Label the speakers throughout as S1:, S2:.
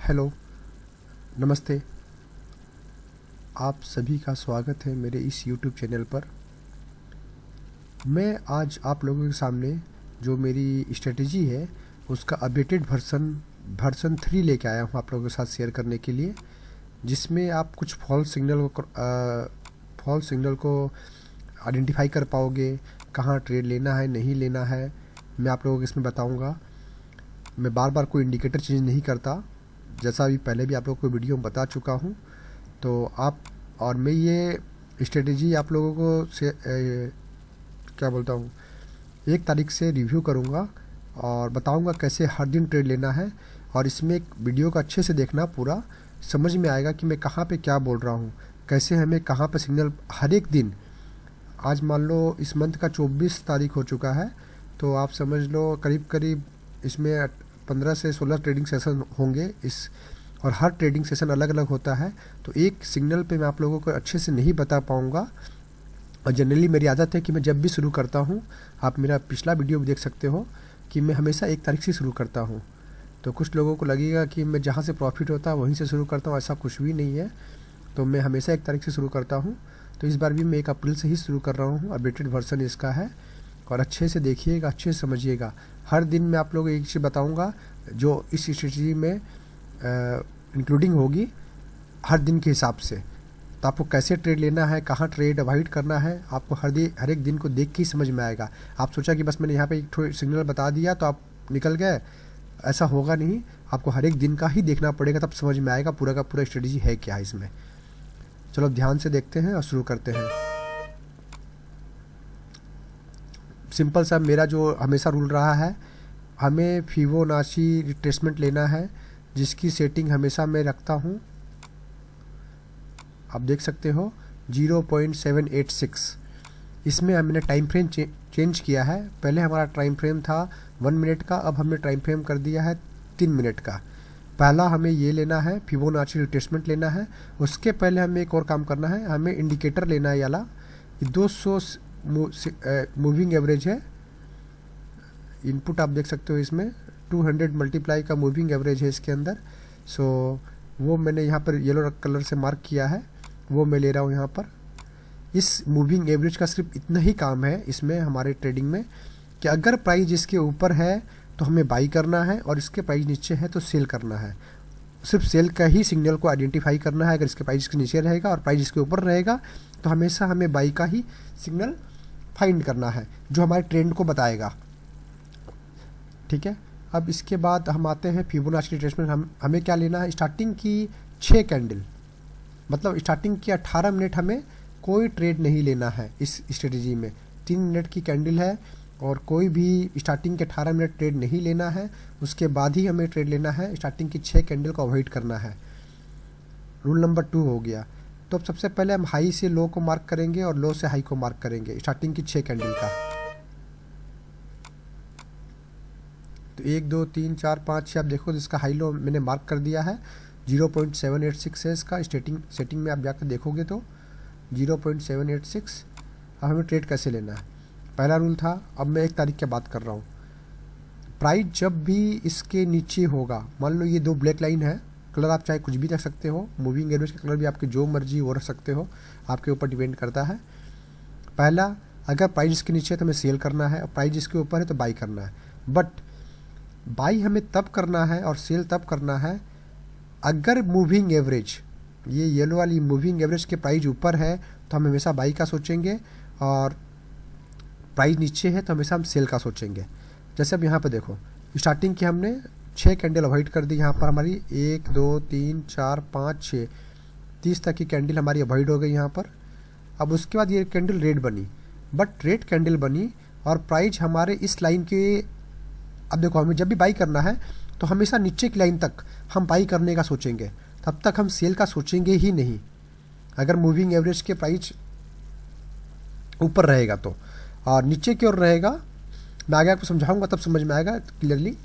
S1: Hello, नमस्ते। आप सभी का स्वागत है मेरे इस यूट्यूब चैनल पर। मैं आज आप लोगों के सामने जो मेरी स्ट्रेटजी है उसका अपडेटेड वर्सन 3 लेके आया हूँ आप लोगों के साथ शेयर करने के लिए, जिसमें आप कुछ फॉल्स सिग्नल को आइडेंटिफाई कर पाओगे, कहाँ ट्रेड लेना है नहीं लेना है। मैं आप लोगों को इसमें बताऊँगा। मैं बार बार कोई इंडिकेटर चेंज नहीं करता, जैसा अभी पहले भी आप लोगों को वीडियो में बता चुका हूँ। तो आप और मैं ये स्ट्रेटजी आप लोगों को क्या बोलता हूँ 1 तारीख से रिव्यू करूँगा और बताऊँगा कैसे हर दिन ट्रेड लेना है। और इसमें एक वीडियो को अच्छे से देखना, पूरा समझ में आएगा कि मैं कहाँ पे क्या बोल रहा हूँ, कैसे हमें कहाँ पे सिग्नल हर एक दिन। आज मान लो इस मंथ का 24 तारीख हो चुका है, तो आप समझ लो करीब करीब इसमें 15 से 16 ट्रेडिंग सेशन होंगे और हर ट्रेडिंग सेशन अलग अलग होता है। तो एक सिग्नल पे मैं आप लोगों को अच्छे से नहीं बता पाऊँगा। और जनरली मेरी आदत है कि मैं जब भी शुरू करता हूँ, आप मेरा पिछला वीडियो भी देख सकते हो कि मैं हमेशा 1 तारीख से शुरू करता हूँ। तो कुछ लोगों को लगेगा कि मैं जहाँ से प्रॉफिट होता है वहीं से शुरू करता हूँ, ऐसा कुछ भी नहीं है। तो मैं हमेशा 1 तारीख से शुरू करता हूँ। तो इस बार भी मैं 1 अप्रैल से ही शुरू कर रहा हूँ। अपडेटेड वर्सन इसका है और अच्छे से देखिएगा, अच्छे से समझिएगा। हर दिन मैं आप लोगों को एक चीज़ बताऊँगा जो इस स्ट्रेटजी में इंक्लूडिंग होगी हर दिन के हिसाब से। तो आपको कैसे ट्रेड लेना है, कहाँ ट्रेड अवॉइड करना है, आपको हर एक दिन को देख के ही समझ में आएगा। आप सोचा कि बस मैंने यहाँ पे एक सिग्नल बता दिया तो आप निकल गए, ऐसा होगा नहीं। आपको हर एक दिन का ही देखना पड़ेगा, तब समझ में आएगा पूरा का पूरा स्ट्रेटजी है क्या इसमें। चलो ध्यान से देखते हैं और शुरू करते हैं। सिंपल सा मेरा जो हमेशा रूल रहा है, हमें फिबोनाची रिट्रेसमेंट लेना है, जिसकी सेटिंग हमेशा मैं रखता हूँ। आप देख सकते हो 0.786। इसमें हमने टाइम फ्रेम चेंज किया है। पहले हमारा टाइम फ्रेम था 1 मिनट का, अब हमने टाइम फ्रेम कर दिया है 3 मिनट का। पहला हमें ये लेना है, फिबोनाची रिट्रेसमेंट लेना है। उसके पहले हमें एक और काम करना है, हमें इंडिकेटर लेना है। याला 200 मूविंग एवरेज है। इनपुट आप देख सकते हो, इसमें 200 मल्टीप्लाई का मूविंग एवरेज है इसके अंदर। सो वो मैंने यहाँ पर येलो कलर से मार्क किया है, वो मैं ले रहा हूँ यहाँ पर। इस मूविंग एवरेज का सिर्फ इतना ही काम है इसमें हमारे ट्रेडिंग में कि अगर प्राइस इसके ऊपर है तो हमें बाई करना है और इसके प्राइस नीचे है तो सेल करना है। सिर्फ सेल का ही सिग्नल को आइडेंटिफाई करना है। अगर इसके प्राइस के नीचे रहेगा और प्राइस इसके ऊपर रहेगा तो हमेशा हमें बाई का ही सिग्नल फाइंड करना है, जो हमारे ट्रेंड को बताएगा। ठीक है, अब इसके बाद हम आते हैं फिबोनाची रिट्रेसमेंट। हमें क्या लेना है, स्टार्टिंग की 6 कैंडल, मतलब स्टार्टिंग की 18 मिनट हमें कोई ट्रेड नहीं लेना है। इस स्ट्रेटजी में 3 मिनट की कैंडल है और कोई भी स्टार्टिंग के 18 मिनट ट्रेड नहीं लेना है। उसके बाद ही हमें ट्रेड लेना है। स्टार्टिंग की 6 कैंडल को अवॉइड करना है। रूल नंबर 2 हो गया। तो अब सबसे पहले हम हाई से लो को मार्क करेंगे और लो से हाई को मार्क करेंगे स्टार्टिंग की 6 कैंडल का। तो 1 2 3 4 5 6 आप देखो, इसका हाई लो मैंने मार्क कर दिया है। 0.786 है इसका। सेटिंग में आप जाकर देखोगे तो 0.786। अब हमें ट्रेड कैसे लेना है, पहला रूल था। अब मैं 1 तारीख की बात कर रहा हूँ। प्राइस जब भी इसके नीचे होगा, मान लो ये 2 ब्लैक लाइन है, कलर आप चाहे कुछ भी रख सकते हो, मूविंग एवरेज का कलर भी आपकी जो मर्जी वो रख सकते हो, आपके ऊपर डिपेंड करता है। पहला, अगर प्राइस इसके नीचे है तो हमें सेल करना है और प्राइस इसके ऊपर है तो बाई करना है। बट बाई हमें तब करना है और सेल तब करना है अगर मूविंग एवरेज, ये येलो वाली मूविंग एवरेज के प्राइस ऊपर है तो हम हमेशा बाई का सोचेंगे, और प्राइस नीचे है तो हमेशा हम सेल का सोचेंगे। जैसे अब यहाँ पर देखो, स्टार्टिंग की हमने 6 कैंडल अवॉइड कर दी। यहाँ पर हमारी 1 2 3 4 5 6 30 तक की कैंडल हमारी अवॉइड हो गई यहाँ पर। अब उसके बाद ये कैंडल रेड बनी, बट रेड कैंडल बनी और प्राइस हमारे इस लाइन के, अब देखो हमें जब भी बाई करना है तो हमेशा नीचे की लाइन तक हम बाई करने का सोचेंगे, तब तक हम सेल का सोचेंगे ही नहीं। अगर मूविंग एवरेज के प्राइस ऊपर रहेगा तो, और नीचे की ओर रहेगा, मैं आगे आपको समझाऊंगा तब समझ में आएगा क्लियरली।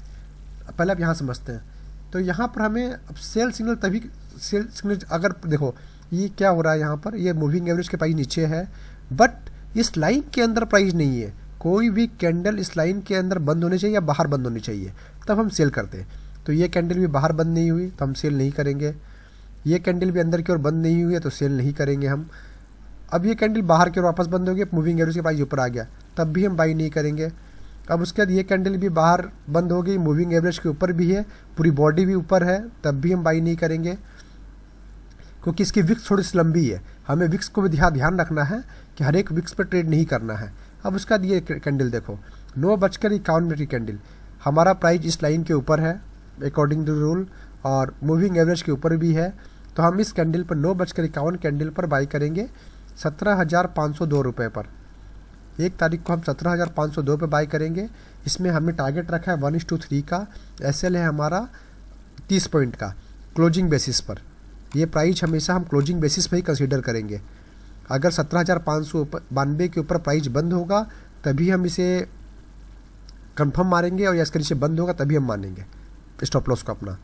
S1: पहले आप यहाँ समझते हैं। तो यहाँ पर हमें अब सेल सिग्नल तभी, सेल सिग्नल अगर देखो ये क्या हो रहा है, यहाँ पर ये मूविंग एवरेज के प्राइस नीचे है बट इस लाइन के अंदर प्राइस नहीं है। कोई भी कैंडल इस लाइन के अंदर बंद होनी चाहिए या बाहर बंद होनी चाहिए, तब हम सेल करते हैं। तो ये कैंडल भी बाहर बंद नहीं हुई तो हम सेल नहीं करेंगे। ये कैंडल भी अंदर की ओर बंद नहीं हुई है तो सेल नहीं करेंगे हम। अब ये कैंडल बाहर की ओर वापस बंद हो गई, मूविंग एवरेज के प्राइस ऊपर आ गया, तब भी हम बाई नहीं करेंगे। अब उसके बाद ये कैंडल भी बाहर बंद हो गई, मूविंग एवरेज के ऊपर भी है, पूरी बॉडी भी ऊपर है, तब भी हम बाई नहीं करेंगे, क्योंकि इसकी विक्स थोड़ी सी लंबी है। हमें विक्स को भी ध्यान रखना है कि हर एक विक्स पर ट्रेड नहीं करना है। अब उसका ये कैंडल देखो, 9:51 की कैंडल, हमारा प्राइस इस लाइन के ऊपर है अकॉर्डिंग टू रूल, और मूविंग एवरेज के ऊपर भी है, तो हम इस कैंडल पर 9:51 कैंडल पर बाई करेंगे 17,502 रुपये पर। 1 तारीख को हम 17,502 पे बाई करेंगे। इसमें हमने टारगेट रखा है 1:3 का, SL है हमारा 30 पॉइंट का क्लोजिंग बेसिस पर। ये प्राइस हमेशा हम क्लोजिंग बेसिस पर ही कंसीडर करेंगे। अगर 17,592 के ऊपर प्राइस बंद होगा तभी हम इसे कंफर्म मारेंगे, और या इसके नीचे बंद होगा तभी हम मानेंगे स्टॉप लॉस को अपना।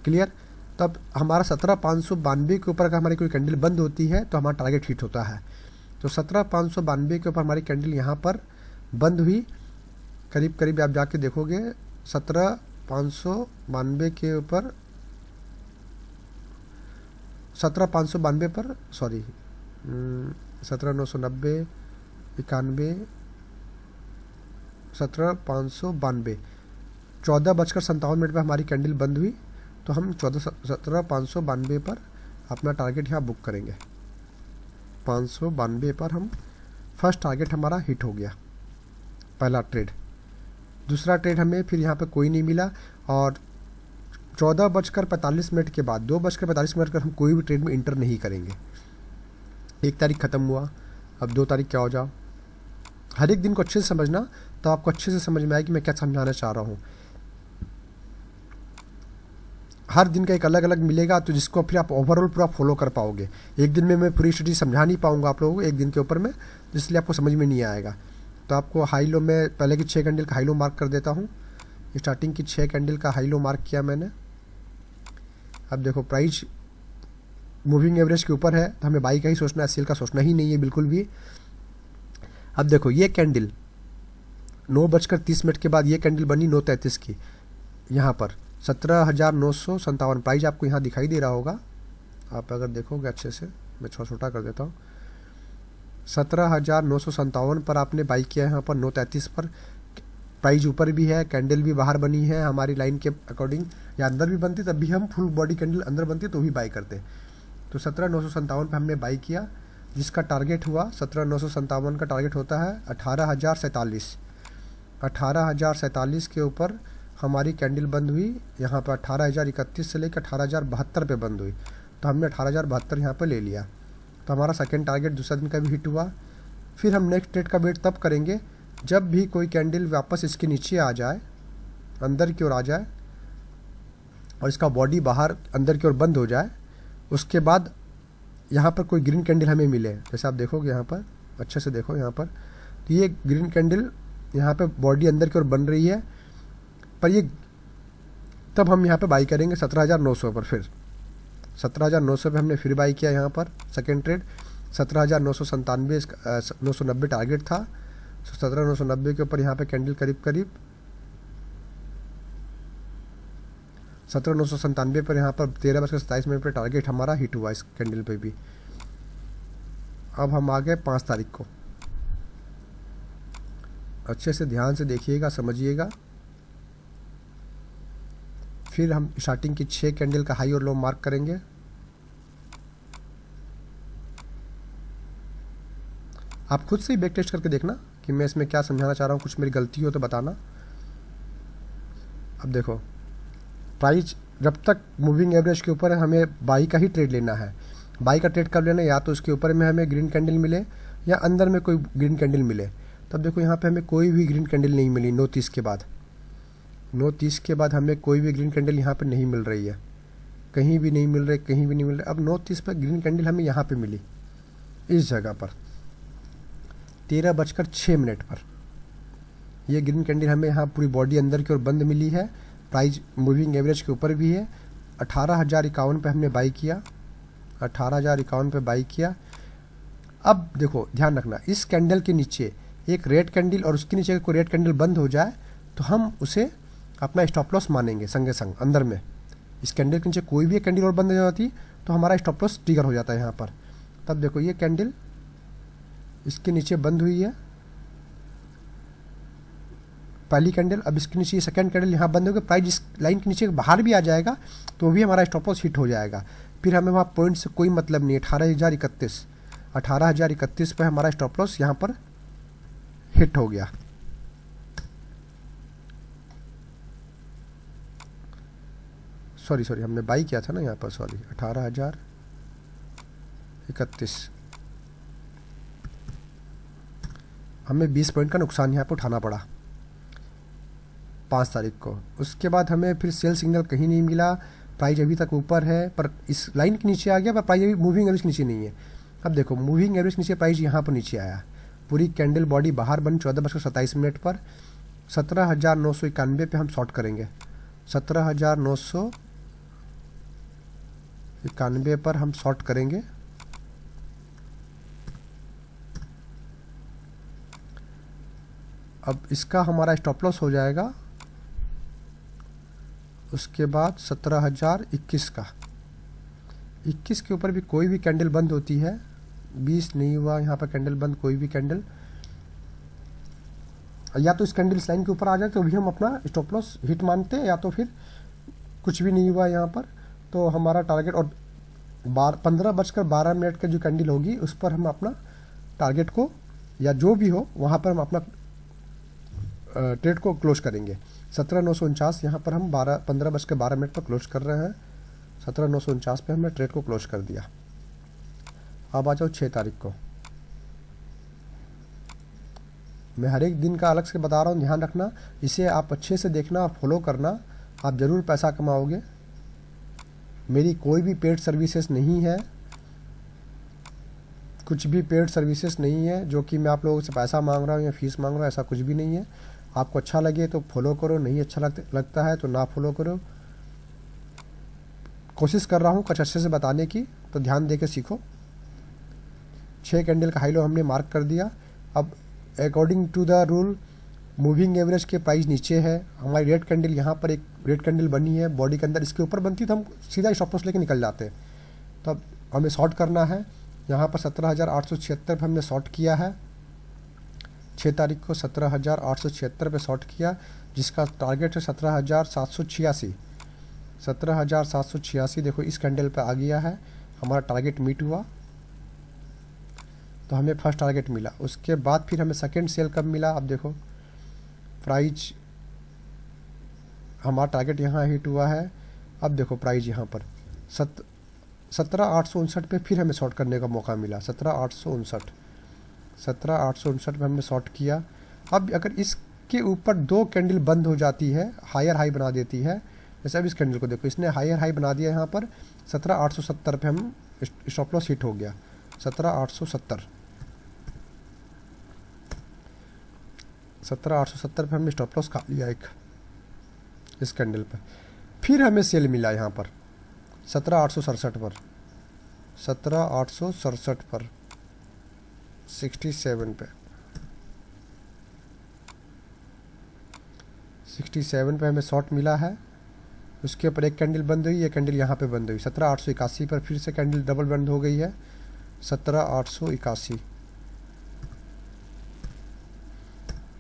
S1: क्लियर? तब हमारा 17,592 के ऊपर अगर हमारी कोई कैंडल बंद होती है तो हमारा टारगेट हिट होता है। तो 17,592 के ऊपर हमारी कैंडल यहाँ पर बंद हुई, करीब करीब आप जाके देखोगे 17,592 के ऊपर 17,592 पर, सॉरी 17,990 91 17,592 14:57 पर हमारी कैंडल बंद हुई, तो हम 17,592 पर अपना टारगेट यहाँ बुक करेंगे। 592 पर हम फर्स्ट टारगेट हमारा हिट हो गया, पहला ट्रेड। दूसरा ट्रेड हमें फिर यहाँ पे कोई नहीं मिला, और 14:45 के बाद 2:45 कर हम कोई भी ट्रेड में इंटर नहीं करेंगे। 1 तारीख ख़त्म हुआ, अब 2 तारीख क्या हो जाओ। हर एक दिन को अच्छे से समझना, तो आपको अच्छे से समझ में आए कि मैं क्या समझाना चाह रहा हूँ। हर दिन का एक अलग अलग मिलेगा, तो जिसको फिर आप ओवरऑल पूरा फॉलो कर पाओगे। एक दिन में मैं पूरी स्ट्रेटजी समझा नहीं पाऊंगा आप लोगों को एक दिन के ऊपर में, इसलिए आपको समझ में नहीं आएगा। तो आपको हाई लो में पहले की 6 कैंडल का हाई लो मार्क कर देता हूँ। स्टार्टिंग की 6 कैंडल का हाई लो मार्क किया मैंने। अब देखो प्राइस मूविंग एवरेज के ऊपर है, तो हमें बाई का ही सोचना है, सेल का सोचना ही नहीं है बिल्कुल भी। अब देखो ये कैंडल 9:30 के बाद ये कैंडल बनी 9:33 की, यहाँ पर 17,957 प्राइस आपको यहाँ दिखाई दे रहा होगा। आप अगर देखोगे अच्छे से, मैं छोटा कर देता हूँ, 17,957 पर आपने बाई किया है। यहाँ पर 9:33 पर प्राइस ऊपर भी है, कैंडल भी बाहर बनी है हमारी लाइन के अकॉर्डिंग, या अंदर भी बनती तब भी हम फुल बॉडी कैंडल अंदर बनती तो भी बाई करते। तो 17,957 पे हमने बाई किया, जिसका टारगेट हुआ 17,957 का टारगेट होता है 18,047। 18,047 के ऊपर हमारी कैंडल बंद हुई, यहाँ पर 18,031 से लेकर 18,072 पे बंद हुई, तो हमने 18,072 यहाँ पर ले लिया। तो हमारा सेकंड टारगेट दूसरा दिन का भी हिट हुआ। फिर हम नेक्स्ट ट्रेड का वेट तब करेंगे जब भी कोई कैंडल वापस इसके नीचे आ जाए, अंदर की ओर आ जाए, और इसका बॉडी बाहर अंदर की ओर बंद हो जाए। उसके बाद यहाँ पर कोई ग्रीन कैंडल हमें मिले, जैसे आप देखोगे यहाँ पर, अच्छे से देखो यहाँ पर, तो ये ग्रीन कैंडल यहाँ पे बॉडी अंदर की ओर बन रही है, पर ये तब हम यहाँ पे बाई करेंगे 17,900 पर। फिर 17,900 पे हमने फिर बाई किया यहाँ पर सेकेंड ट्रेड। 17,997 990 टारगेट था, 17,990 के ऊपर यहाँ पे कैंडल करीब करीब 17,997 पर यहाँ पर 13:27 पर टारगेट हमारा हिट हुआ इस कैंडल पे भी। अब हम आ गए 5 तारीख को, अच्छे से ध्यान से देखिएगा, समझिएगा। फिर हम स्टार्टिंग की 6 कैंडल का हाई और लो मार्क करेंगे। आप खुद से ही बैक टेस्ट करके देखना कि मैं इसमें क्या समझाना चाह रहा हूँ, कुछ मेरी गलती हो तो बताना। अब देखो प्राइस जब तक मूविंग एवरेज के ऊपर है, हमें बाई का ही ट्रेड लेना है। बाई का ट्रेड कब लेना है, या तो उसके ऊपर में हमें ग्रीन कैंडल मिले या अंदर में कोई ग्रीन कैंडल मिले। तब देखो यहाँ पे हमें कोई भी ग्रीन कैंडल नहीं मिली 9:30 के बाद। 9:30 के बाद हमें कोई भी ग्रीन कैंडल यहाँ पे नहीं मिल रही है, कहीं भी नहीं मिल रही, कहीं भी नहीं मिल रही। अब 9:30 पर ग्रीन कैंडल हमें यहाँ पे मिली, इस जगह पर 13:06 पर ये ग्रीन कैंडल हमें यहाँ पूरी बॉडी अंदर की ओर बंद मिली है। प्राइस मूविंग एवरेज के ऊपर भी है। 18,051 पे हमने बाई किया, 18,051 पे बाई किया। अब देखो ध्यान रखना, इस कैंडल के नीचे एक रेड कैंडल और उसके नीचे कोई रेड कैंडल बंद हो जाए तो हम उसे अपना स्टॉप लॉस मानेंगे संगे संग अंदर में। इस कैंडल के नीचे कोई भी एक कैंडल और बंद हो जाती तो हमारा स्टॉप लॉस ट्रिगर हो जाता है यहाँ पर। तब देखो ये कैंडल इसके नीचे बंद हुई है, पहली कैंडल, अब इसके नीचे सेकंड कैंडल यहाँ बंद होगी, प्राइस इस लाइन के नीचे बाहर भी आ जाएगा तो भी हमारा स्टॉप लॉस हिट हो जाएगा। फिर हमें वहाँ पॉइंट से कोई मतलब नहीं है। 18,031 पे हमारा स्टॉप लॉस यहाँ पर हिट हो गया। सॉरी हमने बाई किया था ना यहाँ पर, सॉरी 18,031, हमें 20 पॉइंट का नुकसान यहाँ पर उठाना पड़ा 5 तारीख को। उसके बाद हमें फिर सेल सिग्नल कहीं नहीं मिला, प्राइस अभी तक ऊपर है पर इस लाइन के नीचे आ गया, पर प्राइस अभी मूविंग एवरेज के नीचे नहीं है। अब देखो मूविंग एवरेज के नीचे प्राइस यहाँ पर नीचे आया, पूरी कैंडल बॉडी बाहर बन 14:27 पर 17,991 पे हम शॉर्ट करेंगे। 17,991 पर हम शॉर्ट करेंगे। अब इसका हमारा स्टॉप लॉस हो जाएगा उसके बाद 17,021 का। 21 के ऊपर भी कोई भी कैंडल बंद होती है, 20 नहीं हुआ यहाँ पर कैंडल बंद, कोई भी कैंडल, या तो इस कैंडल इस लाइन के ऊपर आ जाए तो भी हम अपना स्टॉप लॉस हिट मानते हैं, या तो फिर कुछ भी नहीं हुआ यहाँ पर तो हमारा टारगेट, और 15:12 का जो कैंडल होगी उस पर हम अपना टारगेट को या जो भी हो वहाँ पर हम अपना ट्रेड को क्लोज करेंगे। 17,949 यहाँ पर हम 15:12 पर क्लोज कर रहे हैं। 17,949 पे हमने ट्रेड को क्लोज कर दिया। अब आ जाओ 6 तारीख को। मैं हर एक दिन का अलग से बता रहा हूँ, ध्यान रखना, इसे आप अच्छे से देखना और फॉलो करना, आप ज़रूर पैसा कमाओगे। मेरी कोई भी पेड सर्विसेज नहीं है, कुछ भी पेड सर्विसेज नहीं है जो कि मैं आप लोगों से पैसा मांग रहा हूँ या फीस मांग रहा हूँ, ऐसा कुछ भी नहीं है। आपको अच्छा लगे तो फॉलो करो, नहीं अच्छा लगता है तो ना फॉलो करो। कोशिश कर रहा हूँ कुछ अच्छे से बताने की, तो ध्यान दे के सीखो। 6 कैंडल का हाई लो हमने मार्क कर दिया। अब according to the rule moving average के प्राइस नीचे है, हमारी रेड कैंडल यहाँ पर एक रेड कैंडल बनी है बॉडी के अंदर, इसके ऊपर बनती तो हम सीधा स्टॉप लॉस लेके निकल जाते। तो अब हमें शॉर्ट करना है, यहाँ पर 17,876 पे हमने शॉर्ट किया है। 6 तारीख को 17,876 पे शॉर्ट किया, जिसका टारगेट है 17,786। 17,786 देखो इस कैंडल पे आ गया है, हमारा टारगेट मीट हुआ तो हमें फर्स्ट टारगेट मिला। उसके बाद फिर हमें सेकंड सेल कब मिला, अब देखो प्राइस, हमारा टारगेट यहाँ हिट हुआ है। अब देखो प्राइस यहाँ पर 17,859 पे फिर हमें शॉर्ट करने का मौका मिला। 17,859 पे हमने शॉर्ट किया। अब अगर इसके ऊपर 2 कैंडल बंद हो जाती है, हायर हाई बना देती है, जैसे अब इस कैंडल को देखो, इसने हायर हाई बना दिया यहाँ पर 17,870 पे हम स्टॉप लॉस हिट हो गया। 17,870 पे हमने स्टॉप लॉस खा लिया एक इस कैंडल पर। फिर हमें सेल मिला यहाँ पर 17,867 पर, 17,867 पर 67 पे, 67 पे हमें शॉर्ट मिला है। उसके ऊपर एक कैंडल बंद हुई, ये कैंडल यहाँ पे बंद हुई। 17,881 पर फिर से कैंडल डबल बंद हो गई है, 17,881।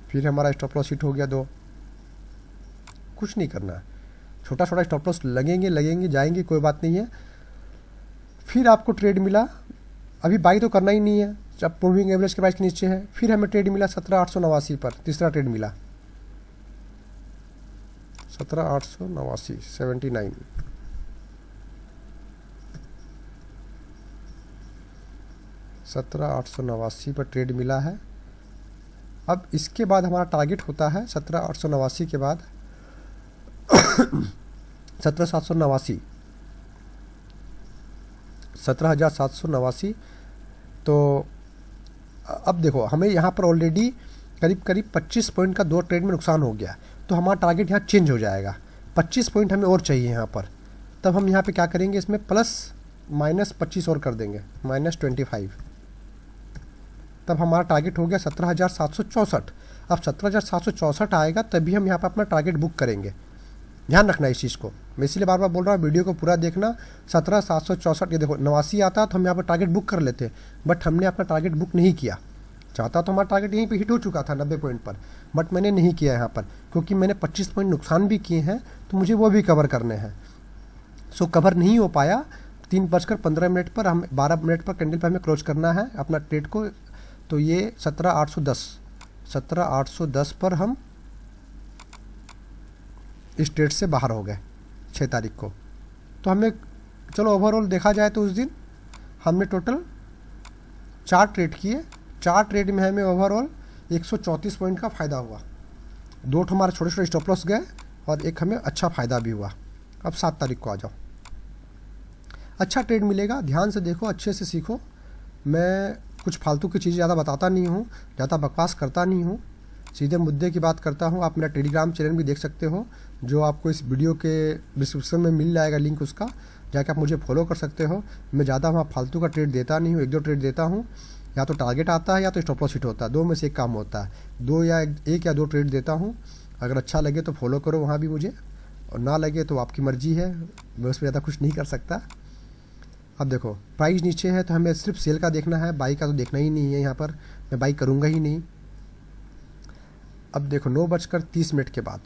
S1: फिर हमारा स्टॉप लॉस हिट हो गया 2। कुछ नहीं करना है, छोटा छोटा स्टॉप लॉस लगेंगे जाएंगे, कोई बात नहीं है। फिर आपको ट्रेड मिला, अभी बाई तो करना ही नहीं है जब मूविंग एवरेज के प्राइस के नीचे है। फिर हमें ट्रेड मिला 17,889 पर, तीसरा ट्रेड मिला 17,889, 79। $17,889 पर ट्रेड मिला है। अब इसके बाद हमारा टारगेट होता है 17,889 के बाद 17,789, 17,789। तो अब देखो हमें यहाँ पर ऑलरेडी करीब 25 पॉइंट का 2 ट्रेड में नुकसान हो गया, तो हमारा टारगेट यहाँ चेंज हो जाएगा। 25 पॉइंट हमें और चाहिए यहाँ पर, तब हम यहाँ पे क्या करेंगे, इसमें -25 और कर देंगे, -25। तब हमारा टारगेट हो गया 17,764। अब 17,764 आएगा तभी हम यहाँ पर अपना टारगेट बुक करेंगे। ध्यान रखना इस चीज़ को, मैं इसीलिए बार बार बोल रहा हूँ वीडियो को पूरा देखना। 17,764, ये देखो 89 आता तो हम यहाँ पर टारगेट बुक कर लेते, बट हमने अपना टारगेट बुक नहीं किया। चाहता तो हमारा टारगेट यहीं पे हिट हो चुका था 90 पॉइंट पर, बट मैंने नहीं किया यहाँ पर, क्योंकि मैंने 25 पॉइंट नुकसान भी किए हैं, तो मुझे वो भी कवर करने हैं। सो कवर नहीं हो पाया। 3:15 पर हम 12 मिनट पर कैंडल पर हमें क्लोज करना है अपना ट्रेड को। तो ये 17,810 पर हम इस ट्रेड से बाहर हो गए 6 तारीख को। तो हमें चलो ओवरऑल देखा जाए तो उस दिन हमने टोटल 4 ट्रेड किए। 4 ट्रेड में हमें ओवरऑल 134 पॉइंट का फ़ायदा हुआ। 2 हमारे छोटे छोटे स्टॉप लॉस गए और एक हमें अच्छा फ़ायदा भी हुआ। अब 7 तारीख को आ जाओ, अच्छा ट्रेड मिलेगा, ध्यान से देखो, अच्छे से सीखो। मैं कुछ फालतू की चीज़ें ज़्यादा बताता नहीं हूँ, ज़्यादा बकवास करता नहीं हूँ, सीधे मुद्दे की बात करता हूँ। आप मेरा टेलीग्राम चैनल भी देख सकते हो, जो आपको इस वीडियो के डिस्क्रिप्शन में मिल जाएगा लिंक उसका, जाके आप मुझे फॉलो कर सकते हो। मैं ज़्यादा वहाँ फालतू का ट्रेड देता नहीं हूँ, 1-2 ट्रेड देता हूँ, या तो टारगेट आता है या तो स्टॉप लॉस हिट होता है, 2 में से एक काम होता है। 1 या 2 ट्रेड देता हूँ। अगर अच्छा लगे तो फॉलो करो वहाँ भी मुझे, और ना लगे तो आपकी मर्जी है, मैं उसमें ज़्यादा कुछ नहीं कर सकता। अब देखो प्राइस नीचे है तो हमें सिर्फ सेल का देखना है, बाई का तो देखना ही नहीं है, यहाँ पर मैं बाई करूँगा ही नहीं। अब देखो 9:30 के बाद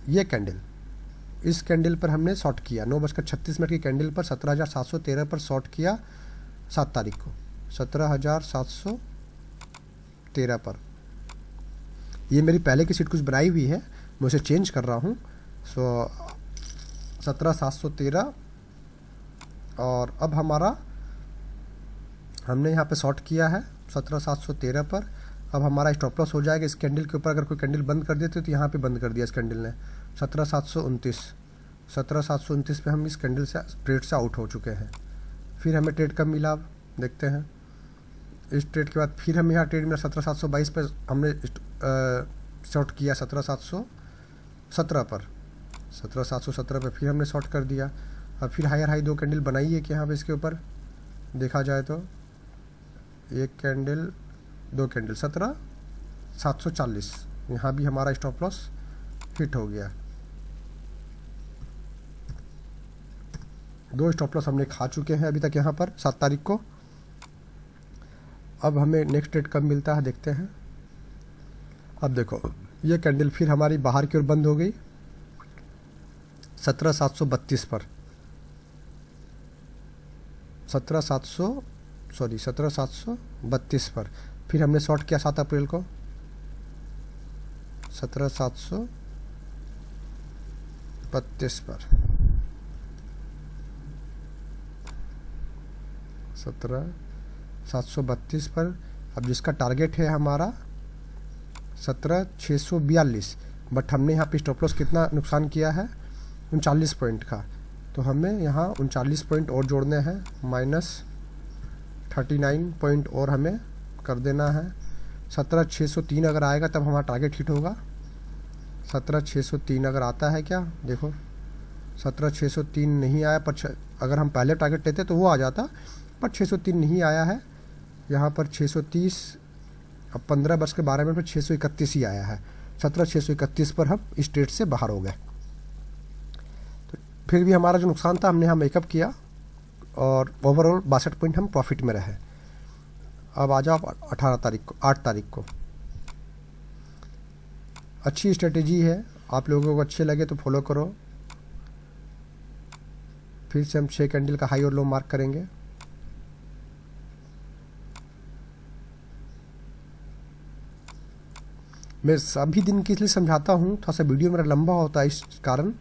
S1: ये कैंडल, इस कैंडल पर हमने शॉर्ट किया। 9:36 की कैंडल पर 17,713 पर शॉर्ट किया 7 तारीख को, 17,713 पर। ये मेरी पहले की सीट कुछ बनाई हुई है, मैं उसे चेंज कर रहा हूँ। सो 17,713, और अब हमारा हमने यहाँ पे शॉर्ट किया है 17,713 पर। अब हमारा स्टॉप लॉस हो जाएगा इस कैंडल के ऊपर। अगर कोई कैंडल बंद कर देते तो यहाँ पे बंद कर दिया इस कैंडल ने 17,729 पे हम इस कैंडल से ट्रेड से आउट हो चुके हैं। फिर हमें ट्रेड कब मिला देखते हैं। इस ट्रेड के बाद फिर हमें यहाँ ट्रेड मिला 17,722 पर, हमने शॉर्ट किया 17,717 पर, 17,717 पर फिर हमने शॉर्ट कर दिया। अब फिर हायर हाई 2 कैंडल बनाई है कि यहाँ पे इसके ऊपर देखा जाए तो 1 कैंडल 2 कैंडल 17,740, यहाँ भी हमारा स्टॉप लॉस हिट हो गया। 2 स्टॉप लॉस हमने खा चुके हैं अभी तक यहाँ पर 7 तारीख को। अब हमें नेक्स्ट ट्रेड कब मिलता है देखते हैं। अब देखो ये कैंडल फिर हमारी बाहर की ओर बंद हो गई 17,732 पर, 17,732 पर। फिर हमने शॉर्ट किया 7 अप्रैल को 17,732 पर, 17,732 पर। अब जिसका टारगेट है हमारा 17,642, बट हमने यहाँ पे स्टॉप लॉस कितना नुकसान किया है 39 पॉइंट का, तो हमें यहाँ 39 पॉइंट और जोड़ने हैं, -39 पॉइंट और हमें कर देना है। 17,603 अगर आएगा तब हमारा टारगेट हिट होगा। 17,603 अगर आता है क्या देखो, 17,603 नहीं आया, पर अगर हम पहले टारगेट लेते तो वो आ जाता, पर 603 नहीं आया है। यहाँ पर 630, अब 15:12 पर 631 ही आया है। 17,631 पर हम इस ट्रेड से बाहर हो गए। तो फिर भी हमारा जो नुकसान था हमने यहाँ मेकअप किया, और ओवरऑल 62 पॉइंट हम प्रॉफिट में रहे। अब आ जाओ 8 तारीख को। अच्छी स्ट्रेटेजी है, आप लोगों को अच्छे लगे तो फॉलो करो। फिर से हम 6 कैंडल का हाई और लो मार्क करेंगे। मैं सभी दिन के इसलिए समझाता हूँ, थोड़ा सा वीडियो मेरा लंबा होता है इस कारण,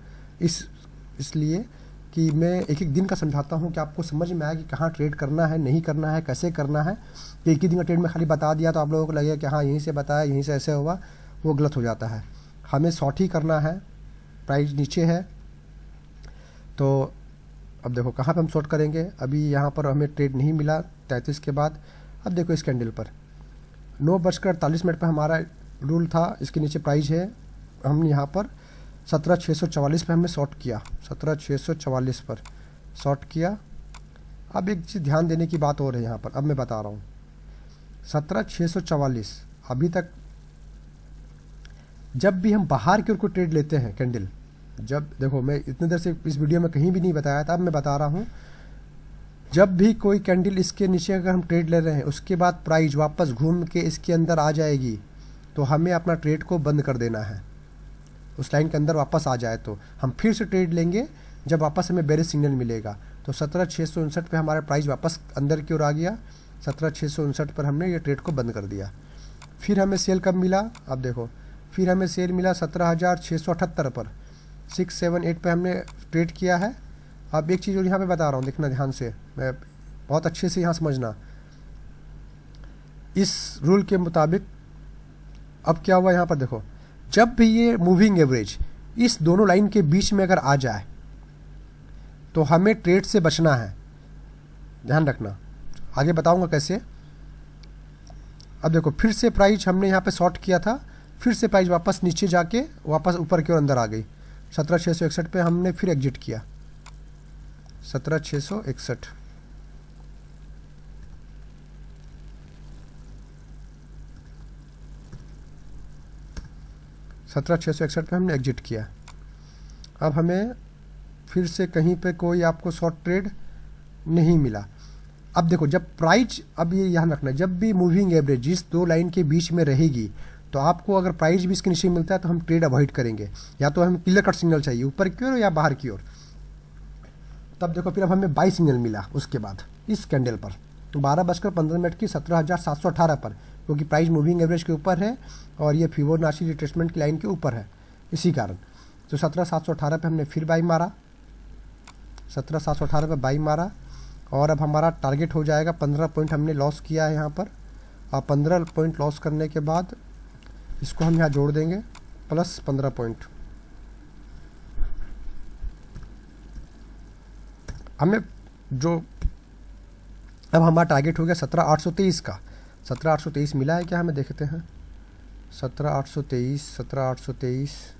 S1: इसलिए कि मैं एक एक दिन का समझाता हूँ कि आपको समझ में आए कि कहाँ ट्रेड करना है, नहीं करना है, कैसे करना है। कि एक ही दिन का ट्रेड में खाली बता दिया तो आप लोगों को लगेगा कि हाँ यहीं से बताया, यहीं से ऐसे हुआ, वो गलत हो जाता है। हमें शॉर्ट ही करना है, प्राइस नीचे है तो अब देखो कहाँ पे हम शॉर्ट करेंगे। अभी यहाँ पर हमें ट्रेड नहीं मिला 33 के बाद। अब देखो इस कैंडल पर 9:48 पर हमारा रूल था, इसके नीचे प्राइस है, हम यहाँ पर 17,644 पे हमने शॉर्ट किया, 17,644 पर शॉर्ट किया। अब एक चीज़ ध्यान देने की बात और है यहाँ पर, अब मैं बता रहा हूँ 17,644 अभी तक जब भी हम बाहर की ओर को ट्रेड लेते हैं कैंडल, जब देखो, मैं इतनी देर से इस वीडियो में कहीं भी नहीं बताया था, अब मैं बता रहा हूँ। जब भी कोई कैंडल इसके नीचे अगर हम ट्रेड ले रहे हैं, उसके बाद प्राइस वापस घूम के इसके अंदर आ जाएगी, तो हमें अपना ट्रेड को बंद कर देना है। उस लाइन के अंदर वापस आ जाए तो हम फिर से ट्रेड लेंगे जब वापस हमें बेरिश सिग्नल मिलेगा। तो 17,659 पे हमारा प्राइस वापस अंदर की ओर आ गया। 17,659 पर हमने ये ट्रेड को बंद कर दिया। फिर हमें सेल कब मिला, अब देखो, फिर हमें सेल मिला 17,678 पर। 678 पे हमने ट्रेड किया है। अब एक चीज़ और यहाँ पे बता रहा हूँ, देखना ध्यान से, मैं बहुत अच्छे से यहाँ समझना। इस रूल के मुताबिक अब क्या हुआ यहाँ पर देखो, जब भी ये मूविंग एवरेज इस दोनों लाइन के बीच में अगर आ जाए तो हमें ट्रेड से बचना है, ध्यान रखना। आगे बताऊंगा कैसे। अब देखो, फिर से प्राइस हमने यहाँ पे शॉर्ट किया था, फिर से प्राइस वापस नीचे जाके वापस ऊपर की ओर अंदर आ गई। 17,661 पे हमने फिर एग्जिट किया। 17,661 17,661 पे हमने एग्जिट किया। अब हमें फिर से कहीं पे कोई आपको शॉर्ट ट्रेड नहीं मिला। अब देखो, जब प्राइस, अब ये ध्यान रखना, जब भी मूविंग एवरेज इस दो लाइन के बीच में रहेगी तो आपको अगर प्राइस भी इसके नीचे मिलता है तो हम ट्रेड अवॉइड करेंगे, या तो हमें क्लियर कट सिग्नल चाहिए ऊपर की ओर या बाहर की ओर। तब देखो, फिर अब हमें बाई सिग्नल मिला उसके बाद इस कैंडल पर 12:15 की 17,718 पर, क्योंकि प्राइस मूविंग एवरेज के ऊपर है और ये फिबोनाची रिट्रेसमेंट की लाइन के ऊपर है, इसी कारण। तो 17,718 पे हमने फिर बाई मारा, 17,718 पे बाई मारा। और अब हमारा टारगेट हो जाएगा 15 पॉइंट हमने लॉस किया है यहाँ पर। और 15 पॉइंट लॉस करने के बाद इसको हम यहाँ जोड़ देंगे प्लस 15 पॉइंट। हमें जो अब हमारा टारगेट हो गया 17,823 का। 17,823 मिला है क्या, हमें देखते हैं। 17,823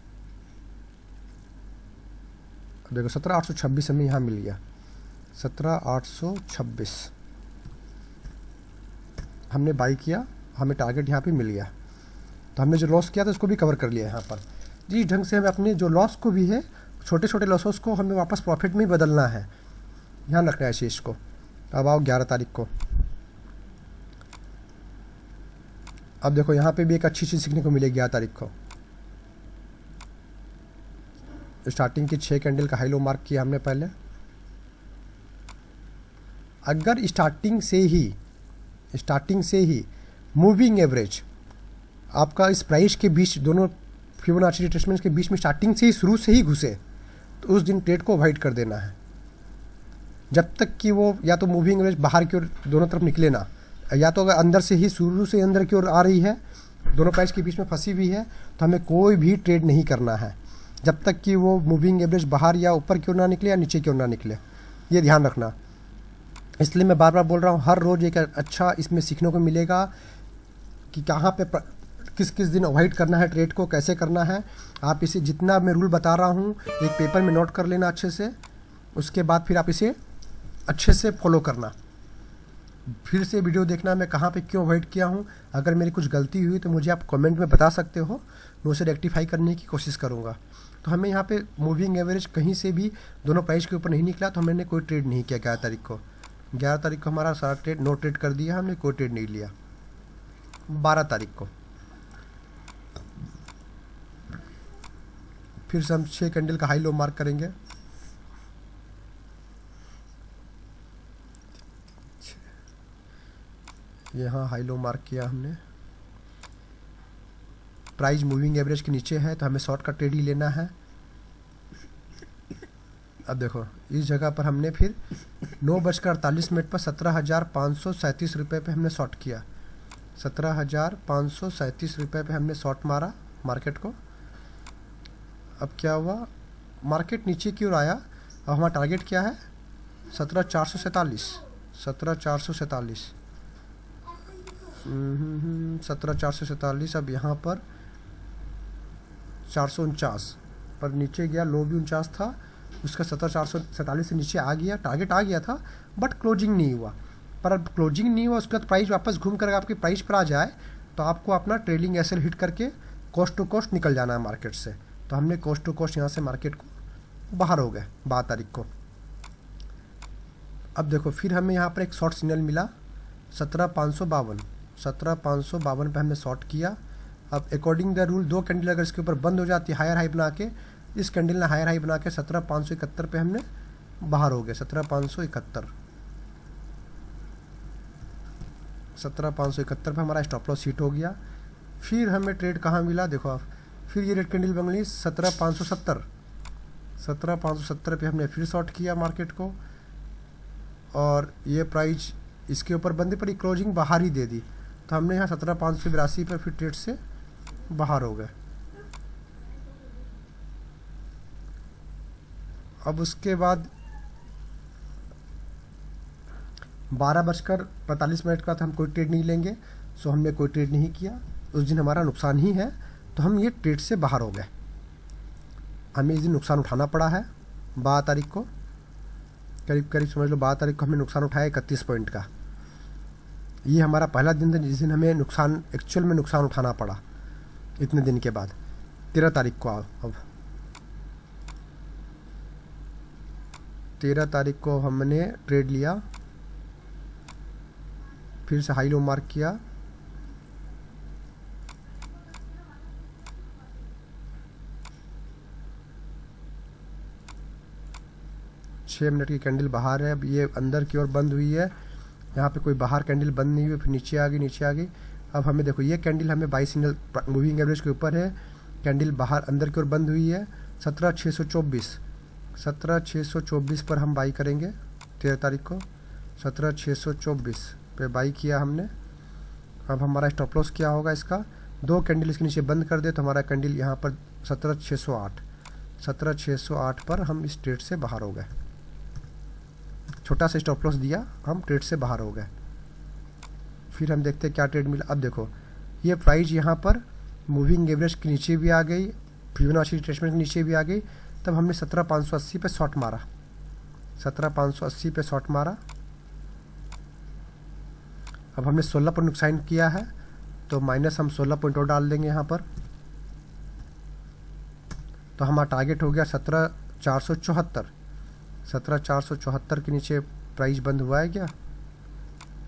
S1: देखो, 17,826 हमें यहाँ मिल गया। 17,826 हमने बाई किया, हमें टारगेट यहाँ पे मिल गया। तो हमने जो लॉस किया था उसको भी कवर कर लिया यहाँ पर। जिस ढंग से हमें अपने जो लॉस को भी है, छोटे छोटे लॉसेस को हमें वापस प्रॉफिट में ही बदलना है, ध्यान रखना है इस चीज़ को। अब आओ 11 तारीख को। अब देखो, यहाँ पे भी एक अच्छी चीज़ सीखने को मिलेगी 11 तारीख को। स्टार्टिंग की 6 कैंडल का हाई लो मार्क किया हमने पहले। अगर स्टार्टिंग से ही मूविंग एवरेज आपका इस प्राइस के बीच, दोनों फिबोनाची रिट्रेसमेंट के बीच में स्टार्टिंग से ही, शुरू से ही घुसे, तो उस दिन ट्रेड को अवॉइड कर देना है। जब तक कि वो या तो मूविंग एवरेज बाहर की ओर दोनों तरफ निकले ना, या तो अगर अंदर से ही, शुरू से अंदर की ओर आ रही है, दोनों प्राइस के बीच में फंसी हुई है, तो हमें कोई भी ट्रेड नहीं करना है जब तक कि वो मूविंग एवरेज बाहर या ऊपर की ओर ना निकले या नीचे की ओर ना निकले। ये ध्यान रखना। इसलिए मैं बार बार बोल रहा हूँ, हर रोज़ एक अच्छा इसमें सीखने को मिलेगा कि कहाँ पे किस किस दिन अवॉइड करना है ट्रेड को, कैसे करना है। आप इसे जितना मैं रूल बता रहा हूँ एक पेपर में नोट कर लेना अच्छे से, उसके बाद फिर आप इसे अच्छे से फॉलो करना। फिर से वीडियो देखना मैं कहाँ पे क्यों अवॉइड किया हूँ। अगर मेरी कुछ गलती हुई तो मुझे आप कमेंट में बता सकते हो, मैं उसे रेक्टिफाई करने की कोशिश करूँगा। तो हमें यहाँ पे मूविंग एवरेज कहीं से भी दोनों प्राइस के ऊपर नहीं निकला, तो हमने कोई ट्रेड नहीं किया 11 तारीख को। 11 तारीख को हमारा सारा ट्रेड नो ट्रेड कर दिया, हमने कोई ट्रेड नहीं लिया। 12 तारीख को फिर से हम 6 कैंडल का हाई लो मार्क करेंगे। यहाँ हाई लो मार्क किया हमने। प्राइस मूविंग एवरेज के नीचे है तो हमें शॉर्ट का ट्रेड ही लेना है। अब देखो, इस जगह पर हमने फिर 9:48 पर 17,537 रुपये पे हमने शॉर्ट किया। 17,537 रुपये पे हमने शॉर्ट मारा मार्केट को। अब क्या हुआ, मार्केट नीचे की ओर आया। अब हमारा टारगेट क्या है, 17,447 17,447। अब यहाँ पर 449 पर नीचे गया, लो भी 49 था, उसका 17,447 से नीचे आ गया। टारगेट आ गया था बट क्लोजिंग नहीं हुआ। पर अब क्लोजिंग नहीं हुआ, उसके बाद प्राइस वापस घूम कर आपकी प्राइस पर आ जाए तो आपको अपना ट्रेलिंग एसएल हिट करके कोस्ट टू कोस्ट निकल जाना है मार्केट से। तो हमने कोस्ट टू कोस्ट यहाँ से मार्केट को बाहर हो गए 12 तारीख को। अब देखो फिर हमें यहाँ पर एक शॉर्ट सिग्नल मिला 17,552, 17,552 पे हमने शॉर्ट किया। अब अकॉर्डिंग द रूल 2 कैंडल अगर इसके ऊपर बंद हो जाती है हायर हाई बना के, इस कैंडल ने हायर हाई बना के 17,571 पे हमने बाहर हो गए। 17,571, 17,571 पे हमारा स्टॉप लॉस हिट हो गया। फिर हमें ट्रेड कहाँ मिला देखो आप, फिर ये रेड कैंडल बन गई 17,570, 17,570 पे हमने फिर शॉर्ट किया मार्केट को, और ये प्राइस इसके ऊपर बंदी पड़ी, क्लोजिंग बाहर ही दे दी, तो हमने यहाँ 17,582 पे फिर ट्रेड से बाहर हो गए। अब उसके बाद 12:45 का था, हम कोई ट्रेड नहीं लेंगे, सो हमने कोई ट्रेड नहीं किया। उस दिन हमारा नुकसान ही है, तो हम ये ट्रेड से बाहर हो गए। हमें इस दिन नुकसान उठाना पड़ा है 12 तारीख को, करीब करीब समझ लो 12 तारीख को हमने नुकसान उठाया 31 पॉइंट का। ये हमारा पहला दिन था जिस दिन हमें नुकसान, एक्चुअल में नुकसान उठाना पड़ा इतने दिन के बाद। 13 तारीख को अब 13 तारीख को हमने ट्रेड लिया, फिर से हाई लो मार्क किया, छः मिनट की कैंडल बाहर है। अब ये अंदर की ओर बंद हुई है, यहाँ पे कोई बाहर कैंडल बंद नहीं हुई, फिर नीचे आ गई, नीचे आ गई। अब हमें देखो ये कैंडल हमें बाई सिग्नल मूविंग एवरेज के ऊपर है, कैंडल बाहर अंदर की ओर बंद हुई है। 17,624, 17,624 पर हम बाई करेंगे 13 तारीख को। 17,624 पे बाई किया हमने। अब हमारा स्टॉप लॉस क्या होगा इसका, 2 कैंडल इसके नीचे बंद कर दे तो हमारा कैंडल यहाँ पर 17,608, 17,608 पर हम इस ट्रेड से बाहर हो गए। छोटा सा स्टॉप लॉस दिया, हम ट्रेड से बाहर हो गए। फिर हम देखते हैं क्या ट्रेड मिला। अब देखो ये प्राइस यहाँ पर मूविंग एवरेज के नीचे भी आ गई, फिबोनाची रिट्रेसमेंट के नीचे भी आ गई, तब हमने 17,580 पे शॉर्ट मारा, 17,580 पे शॉर्ट मारा। अब हमने 16 पॉइंट नुकसान किया है, तो माइनस हम 16 पॉइंट और डाल देंगे यहाँ पर, तो हमारा टारगेट हो गया 17,474, 17,474 के नीचे प्राइस बंद हुआ है क्या,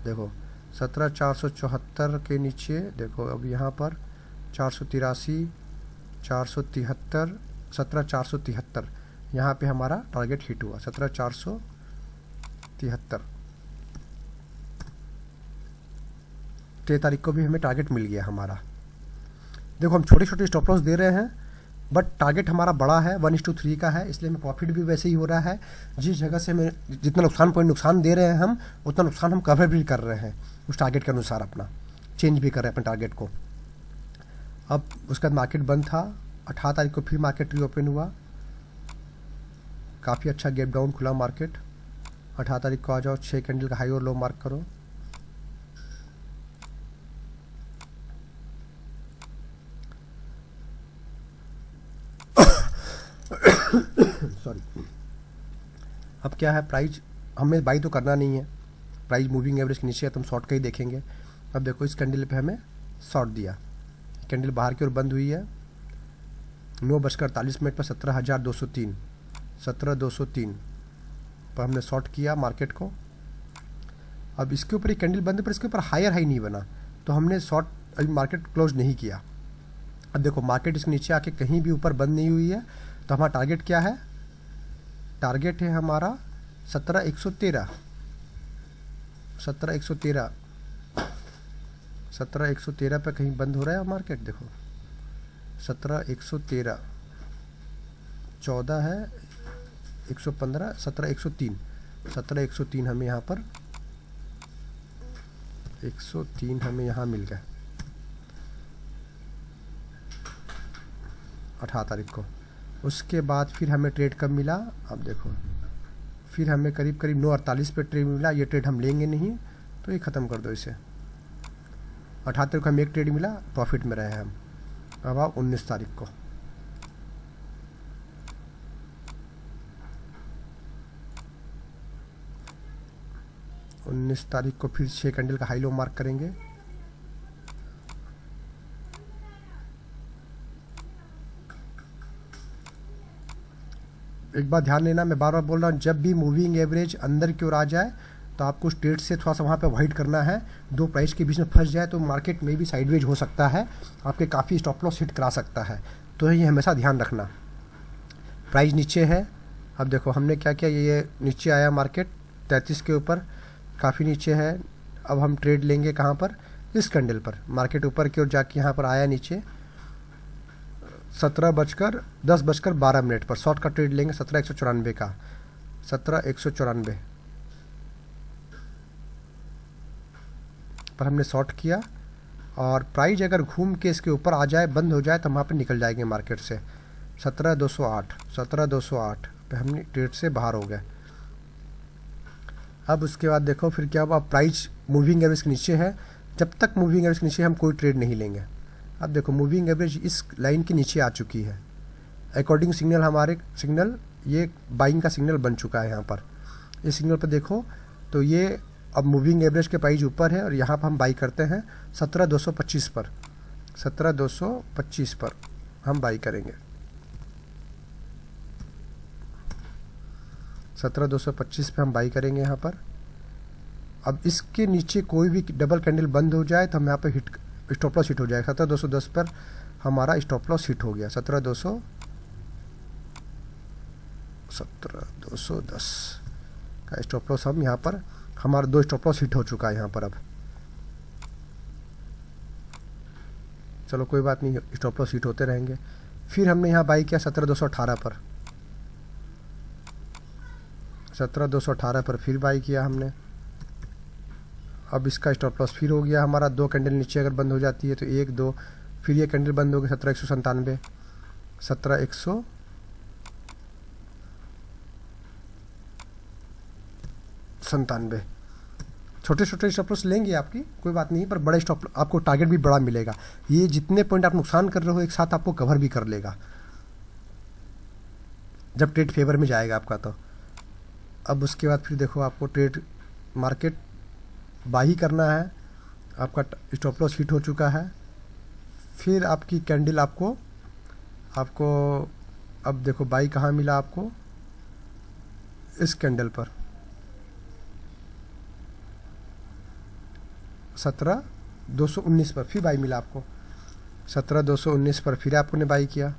S1: देखो 17,474 के नीचे देखो। अब यहाँ पर 483, 473, 17,473 यहाँ पे हमारा टारगेट हिट हुआ, 17,473। 13 तारीख को भी हमें टारगेट मिल गया हमारा। देखो हम छोटे छोटे स्टॉप लॉस दे रहे हैं, बट टारगेट हमारा बड़ा है, 1:3 का है, इसलिए हमें प्रॉफिट भी वैसे ही हो रहा है। जिस जगह से हमें जितना नुकसान दे रहे हैं हम, उतना नुकसान हम कवर भी कर रहे हैं उस टारगेट के अनुसार, अपना चेंज भी कर रहे हैं अपने टारगेट को। अब उसके बाद मार्केट बंद था, 18 तारीख को फिर मार्केट रीओपन हुआ, काफ़ी अच्छा गैप डाउन खुला मार्केट। 18 तारीख को आ जाओ, 6 कैंडल का हाई और लो मार्क करो। सॉरी। अब क्या है, प्राइस हमें बाई तो करना नहीं है, प्राइस मूविंग एवरेज के नीचे है तो हम शॉर्ट का ही देखेंगे। अब देखो इस कैंडल पे हमें शॉर्ट दिया, कैंडल बाहर की ओर बंद हुई है, 9:48 पर 17,203, 17,203 पर हमने शॉर्ट किया मार्केट को। अब इसके ऊपर एक कैंडल बंद है, पर इसके ऊपर हायर हाई नहीं बना, तो हमने शॉर्ट अभी मार्केट क्लोज नहीं किया। अब देखो मार्केट इसके नीचे आके कहीं भी ऊपर बंद नहीं हुई है, तो हमारा टारगेट क्या है, टारगेट है हमारा 17,113, 17,113, 17,113 पे कहीं बंद हो रहा है मार्केट, देखो 17,113, 14 है 115, 17,103, 17,103 हमें यहाँ पर 103 हमें यहाँ मिल गया 18 तारीख को। उसके बाद फिर हमें ट्रेड कब मिला, अब देखो फिर हमें करीब करीब 9:48 पे ट्रेड मिला। ये ट्रेड हम लेंगे नहीं, तो ये ख़त्म कर दो इसे। 18 तारीख को हमें एक ट्रेड मिला, प्रॉफिट में रहे हम। अब आओ 19 तारीख को, 19 तारीख को फिर 6 कैंडल का हाई लो मार्क करेंगे। एक बात ध्यान देना, मैं बार बार बोल रहा हूँ, जब भी मूविंग एवरेज अंदर की ओर आ जाए तो आपको ट्रेड से थोड़ा सा वहाँ पे अवॉइड करना है। दो प्राइस के बीच में फंस जाए तो मार्केट में भी साइडवेज हो सकता है, आपके काफ़ी स्टॉप लॉस हिट करा सकता है, तो ये हमेशा ध्यान रखना। प्राइस नीचे है, अब देखो हमने क्या किया, ये नीचे आया मार्केट 33 के ऊपर, काफ़ी नीचे है। अब हम ट्रेड लेंगे कहाँ पर, इस कैंडल पर। मार्केट ऊपर की ओर जाके यहाँ पर आया नीचे 10:12 पर शॉर्ट का ट्रेड लेंगे 17,194 का, 17,194 पर हमने शॉर्ट किया। और प्राइस अगर घूम के इसके ऊपर आ जाए, बंद हो जाए, तो हम वहाँ पर निकल जाएंगे मार्केट से। 17,208 पे हमने ट्रेड से बाहर हो गए। अब उसके बाद देखो फिर क्या हुआ, प्राइस मूविंग एवरेज के नीचे है, जब तक मूविंग एवरेज के नीचे हम कोई ट्रेड नहीं लेंगे। अब देखो मूविंग एवरेज इस लाइन के नीचे आ चुकी है, अकॉर्डिंग सिग्नल हमारे सिग्नल ये बाइंग का सिग्नल बन चुका है। यहाँ पर इस सिग्नल पर देखो तो ये अब मूविंग एवरेज के प्राइस ऊपर है और यहाँ पर हम बाई करते हैं 17,225 पर, 17,225 पर हम बाई करेंगे, 17,225 पे हम बाई करेंगे यहाँ पर। अब इसके नीचे कोई भी डबल कैंडल बंद हो जाए तो हम यहाँ पर हिट स्टॉप लॉस हिट हो जाएगा। 17,210 पर हमारा स्टॉप लॉस हिट हो गया, 17,210 का स्टॉप लॉस हम यहाँ पर, हमारा 2 स्टॉप लॉस हिट हो चुका है यहाँ पर। अब चलो कोई बात नहीं, स्टॉप लॉस हिट होते रहेंगे। फिर हमने यहाँ बाई किया 17,218 पर, 17,218 पर फिर बाई किया हमने। अब इसका स्टॉप लॉस फिर हो गया हमारा, 2 कैंडल नीचे अगर बंद हो जाती है तो 1 2, फिर ये कैंडल बंद हो गई 17,197, 17,197। छोटे छोटे स्टॉप लॉस लेंगे आपकी कोई बात नहीं, पर बड़े स्टॉप आपको टारगेट भी बड़ा मिलेगा। ये जितने पॉइंट आप नुकसान कर रहे हो एक साथ आपको कवर भी कर लेगा जब ट्रेड फेवर में जाएगा आपका। तो अब उसके बाद फिर देखो आपको ट्रेड मार्केट बाई करना है, आपका स्टॉप लॉस हिट हो चुका है। फिर आपकी कैंडल आपको अब देखो बाई कहाँ मिला आपको, इस कैंडल पर 17,219 पर फिर बाई मिला आपको, 17,219 पर फिर आपने बाई किया।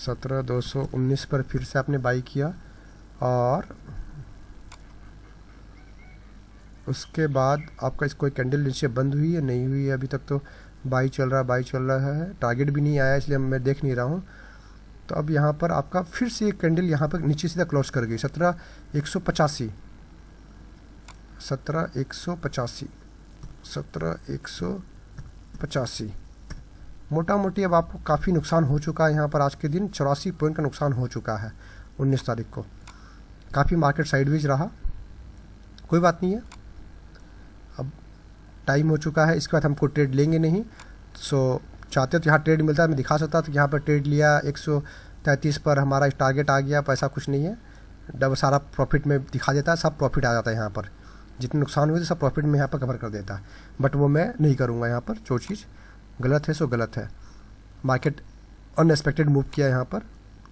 S1: सत्रह 219 पर फिर से आपने बाई किया और उसके बाद आपका इस कोई कैंडल नीचे बंद हुई है, नहीं हुई है अभी तक, तो बाई चल रहा है, टारगेट भी नहीं आया इसलिए मैं देख नहीं रहा हूँ। तो अब यहाँ पर आपका फिर से एक कैंडल यहाँ पर नीचे सीधा क्लोज कर गई 17,185, 17,185, 17,185। मोटा मोटी अब आपको काफ़ी नुकसान हो चुका है यहाँ पर। आज के दिन 84 पॉइंट का नुकसान हो चुका है 19 तारीख को। काफ़ी मार्केट साइडवेज रहा, कोई बात नहीं है, अब टाइम हो चुका है, इसके बाद हमको ट्रेड लेंगे नहीं। सो चाहते तो यहाँ ट्रेड मिलता है, मैं दिखा सकता था कि यहाँ पर ट्रेड लिया 133 पर हमारा टारगेट आ गया, पैसा कुछ नहीं है, डबल सारा प्रॉफिट में दिखा देता है, सब प्रॉफिट आ जाता है यहाँ पर, जितने नुकसान हुए थे सब प्रॉफिट में यहाँ पर कवर कर देता है। बट वो मैं नहीं करूँगा यहाँ पर, जो चीज़ गलत है सो गलत है। मार्केट अनएक्सपेक्टेड मूव किया यहाँ पर,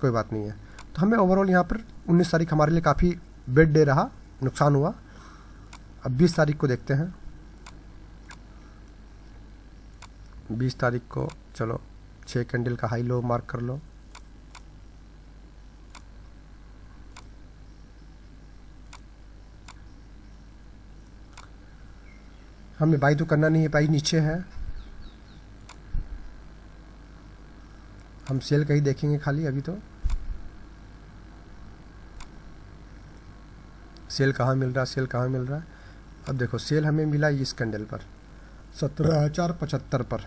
S1: कोई बात नहीं है। तो हमें ओवरऑल यहाँ पर 19 तारीख हमारे लिए काफ़ी बेड डे रहा, नुकसान हुआ। अब 20 तारीख को देखते हैं। 20 तारीख को चलो 6 कैंडल का हाई लो मार्क कर लो। हमें बाई तो करना नहीं है, बाई नीचे है, हम सेल कहीं देखेंगे खाली। अभी तो सेल कहाँ मिल रहा है, सेल कहाँ मिल रहा है। अब देखो सेल हमें मिला इस कैंडल पर 17,075 पर,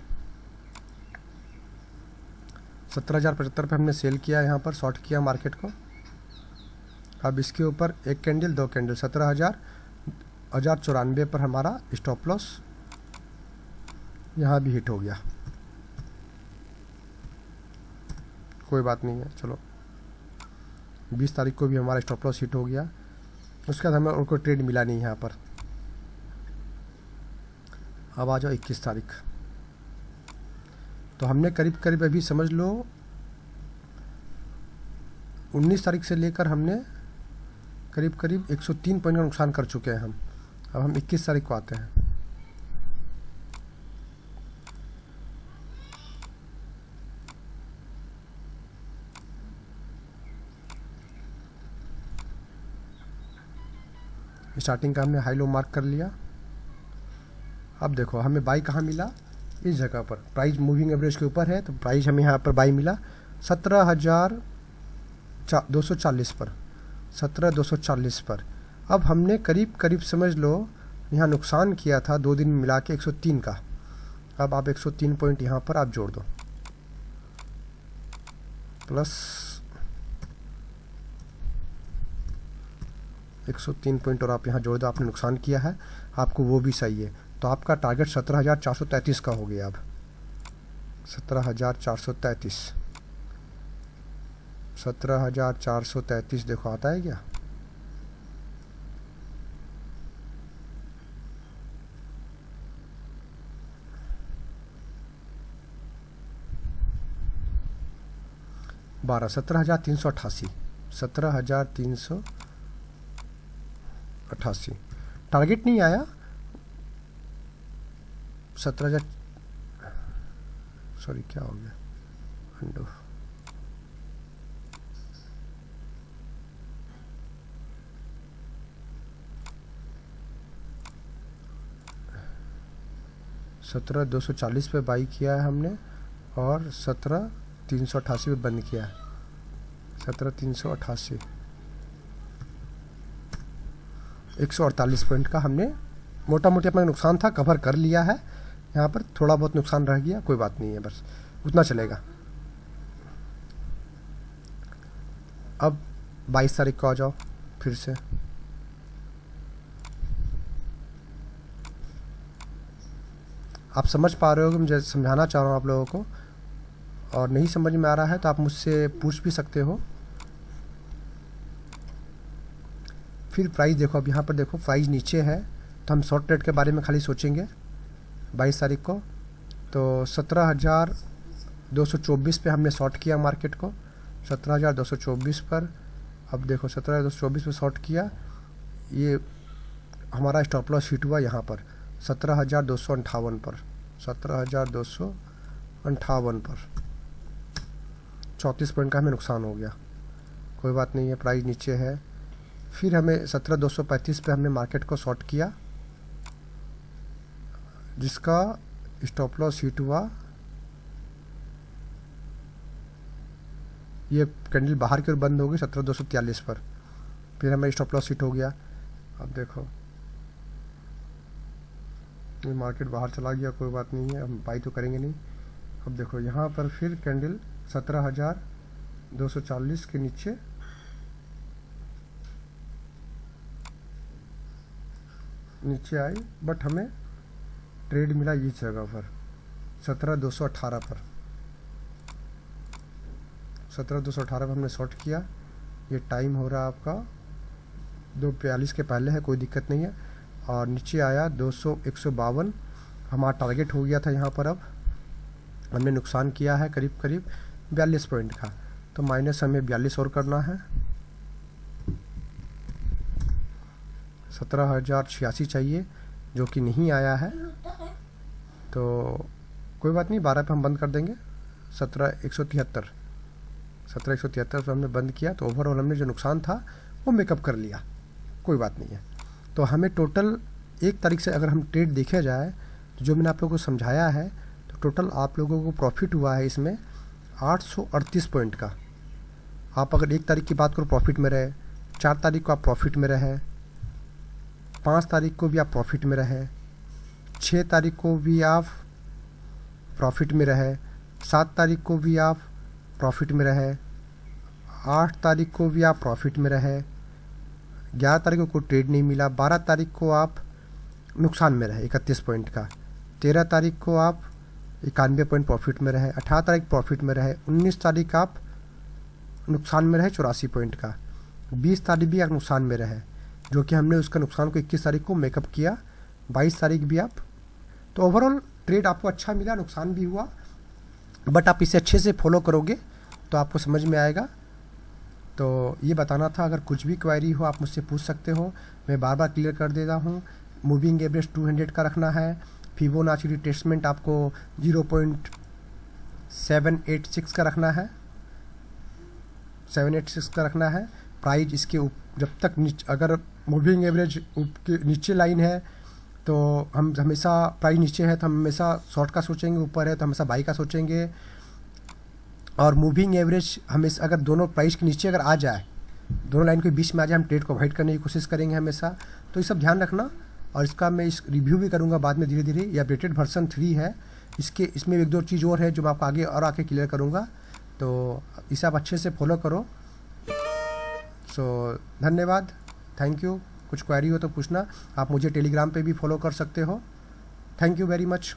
S1: 17,075 पे हमने सेल किया, यहाँ पर शॉर्ट किया मार्केट को। अब इसके ऊपर एक कैंडल, 2 कैंडल, 17,094 पर हमारा स्टॉप लॉस यहाँ भी हिट हो गया, कोई बात नहीं है। चलो 20 तारीख को भी हमारा स्टॉप लॉस हिट हो गया। उसके बाद हमें और कोई ट्रेड मिला नहीं यहाँ पर। अब आ जाओ 21 तारीख। तो हमने करीब करीब अभी समझ लो 19 तारीख से लेकर हमने करीब करीब 103 पॉइंट का नुकसान कर चुके हैं हम। अब हम 21 तारीख को आते हैं। स्टार्टिंग का हमने हाई लो मार्क कर लिया। अब देखो हमें बाई कहाँ मिला, इस जगह पर प्राइस मूविंग एवरेज के ऊपर है, तो प्राइस हमें यहाँ पर बाई मिला 17,240 पर, 17,240 पर। अब हमने करीब करीब समझ लो यहाँ नुकसान किया था 2 दिन मिला के 103 का। अब आप 103 पॉइंट यहाँ पर आप जोड़ दो, प्लस 103 पॉइंट और आप यहाँ जोड़ दो। आपने नुकसान किया है, आपको वो भी सही है, तो आपका टारगेट 17,433 का हो गया। अब 17,433, 17,433 देखो आता है क्या? बारह 17,388, 17,388 टारगेट नहीं आया। 17,000 सॉरी क्या हो गया, अंडो 17,240 पे बाई किया है हमने और 17,388 पे बंद किया है। 17,388, 148 पॉइंट का हमने मोटा मोटी अपना नुकसान था कवर कर लिया है। यहाँ पर थोड़ा बहुत नुकसान रह गया, कोई बात नहीं है, बस उतना चलेगा। अब 22 तारीख को आ जाओ फिर से। आप समझ पा रहे हो कि मुझे समझाना चाह रहा हूँ आप लोगों को, और नहीं समझ में आ रहा है तो आप मुझसे पूछ भी सकते हो। फिर प्राइस देखो, अब यहाँ पर देखो प्राइस नीचे है, तो हम शॉर्ट ट्रेड के बारे में खाली सोचेंगे 22 तारीख को। तो 17,224 पे हमने शॉर्ट किया मार्केट को, 17,224 पर। अब देखो 17,224 पे शॉर्ट किया, ये हमारा स्टॉप लॉस हिट हुआ यहाँ पर 17,258 पर, 17,258 पर 34 पॉइंट का हमें नुकसान हो गया। कोई बात नहीं है, प्राइस नीचे है। फिर हमें 17,235 पे हमने मार्केट को शॉर्ट किया, जिसका स्टॉप लॉस हिट हुआ, ये कैंडल बाहर की ओर बंद हो गई 17,243 पर। फिर हमें स्टॉप लॉस हिट हो गया। अब देखो ये मार्केट बाहर चला गया, कोई बात नहीं है, हम बाई तो करेंगे नहीं। अब देखो यहाँ पर फिर कैंडल 17,240 के नीचे आई, बट हमें ट्रेड मिला इस जगह पर 17,218 पर। 17,218 पर हमने शॉर्ट किया। ये टाइम हो रहा है आपका 2:42 के पहले है, कोई दिक्कत नहीं है। और नीचे आया 152, हमारा टारगेट हो गया था यहाँ पर। अब हमने नुकसान किया है करीब करीब 42 पॉइंट का, तो माइनस हमें 42 और करना है। 17,086 चाहिए, जो कि नहीं आया है, तो कोई बात नहीं, 12 पे हम बंद कर देंगे। 17,173 पर हमने बंद किया, तो ओवरऑल हमने जो नुकसान था वो मेकअप कर लिया, कोई बात नहीं है। तो हमें टोटल 1 तारीख से अगर हम ट्रेड देखे जाए, तो जो मैंने आप लोगों को समझाया है, तो टोटल आप लोगों को प्रॉफिट हुआ है इसमें 838 पॉइंट का। आप अगर 1 तारीख की बात करो प्रॉफिट में रहे, 4 तारीख को आप प्रॉफिट में रहे, 5 तारीख को भी आप प्रॉफिट में रहे, 6 तारीख को भी आप प्रॉफिट में रहे, 7 तारीख को भी आप प्रॉफिट में रहे, 8 तारीख को भी आप प्रॉफिट में रहे, 11 तारीख को कोई ट्रेड नहीं मिला, 12 तारीख को आप नुकसान में रहे 31 पॉइंट का, 13 तारीख को आप 91 पॉइंट प्रॉफिट में रहे, 18 तारीख प्रॉफिट में रहे, 19 तारीख आप नुकसान में रहे 84 पॉइंट का, 20 तारीख भी आप नुकसान में रहे, जो कि हमने उसका नुकसान को 21 तारीख को मेकअप किया, 22 तारीख भी आप। तो ओवरऑल ट्रेड आपको अच्छा मिला, नुकसान भी हुआ, बट आप इसे अच्छे से फॉलो करोगे तो आपको समझ में आएगा। तो ये बताना था, अगर कुछ भी क्वेरी हो आप मुझसे पूछ सकते हो, मैं बार बार क्लियर कर देता हूँ। मूविंग एवरेज 200 का रखना है, फिबोनाची रिट्रेसमेंट आपको 0.786 का रखना है, 786 का रखना है। प्राइस इसके जब तक अगर मूविंग एवरेज के नीचे लाइन है तो हम हमेशा, प्राइस नीचे है तो हम हमेशा शॉर्ट का सोचेंगे, ऊपर है तो हमेशा बाई का सोचेंगे। और मूविंग एवरेज हमेशा अगर दोनों प्राइस के नीचे अगर आ जाए, दोनों लाइन के बीच में आ जाए, हम ट्रेड को अवॉइड करने की कोशिश करेंगे हमेशा। तो ये सब ध्यान रखना। और इसका मैं इस रिव्यू भी करूँगा बाद में धीरे धीरे। ये अपडेटेड वर्जन 3 है, इसमें एक दो चीज़ और है जो मैं आपको आगे और आके क्लियर करूँगा। तो इसे आप अच्छे से फॉलो करो। सो धन्यवाद, थैंक यू। कुछ क्वेरी हो तो पूछना। आप मुझे टेलीग्राम पे भी फॉलो कर सकते हो। Thank you very much.